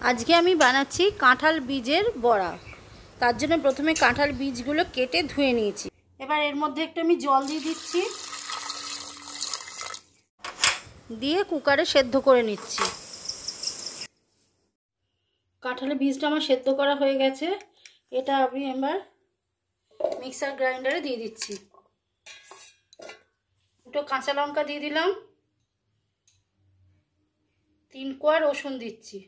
আজকে আমি বানাচ্ছি কাঁঠাল বীজের বড়া। তার জন্য প্রথমে কাঁঠাল বীজগুলো কেটে ধুয়ে নিয়েছি। এবার এর মধ্যে একটু আমি জল দিয়ে দিচ্ছি, দিয়ে কুকারে সেদ্ধ করে নিচ্ছি। কাঁঠালের বীজটা আমার সেদ্ধ করা হয়ে গেছে। এটা আমি এবার মিক্সার গ্রাইন্ডারে দিয়ে দিচ্ছি। দুটো কাঁচা লঙ্কা দিয়ে দিলাম, 3 কোয়া রসুন দিচ্ছি।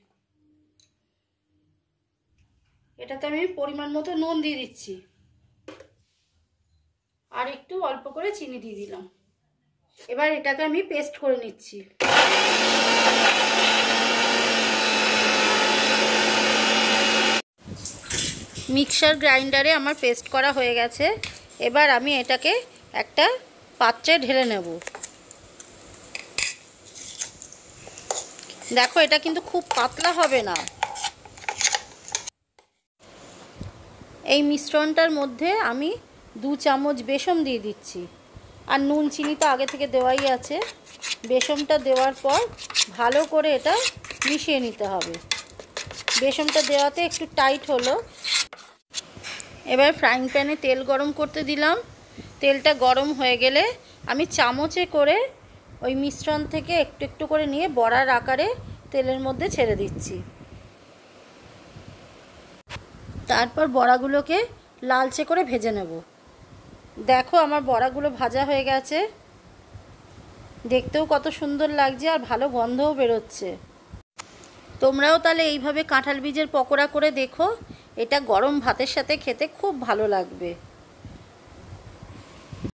এটাতে আমি পরিমাণ মতো নুন দিয়ে দিচ্ছি, আর একটু অল্প করে চিনি দিয়ে দিলাম। এবার এটাকে আমি পেস্ট করে নিচ্ছি। মিক্সার গ্রাইন্ডারে আমার পেস্ট করা হয়ে গেছে। এবার আমি এটাকে একটা পাত্রে ঢেলে নেব। দেখো, এটা কিন্তু খুব পাতলা হবে না। এই মিশ্রণটার মধ্যে আমি 2 চামচ বেসন দিয়ে দিচ্ছি, আর নুন চিনি তো আগে থেকে দেওয়াই আছে। বেসনটা দেওয়ার পর ভালো করে এটা মিশিয়ে নিতে হবে। বেসনটা দেওয়াতে একটু টাইট হলো। এবার ফ্রাইং প্যানে তেল গরম করতে দিলাম। তেলটা গরম হয়ে গেলে আমি চামচে করে ওই মিশ্রণ থেকে একটু একটু করে নিয়ে বড়ার আকারে তেলের মধ্যে ছেড়ে দিচ্ছি। তারপর বড়াগুলোকে লালচে করে ভেজে নেব। দেখো, আমার বড়াগুলো ভাজা হয়ে গেছে। দেখতেও কত সুন্দর লাগছে, আর ভালো গন্ধও বেরোচ্ছে। তোমরাও তাহলে এইভাবে কাঁঠাল বীজের পকোড়া করে দেখো। এটা গরম ভাতের সাথে খেতে খুব ভালো লাগবে।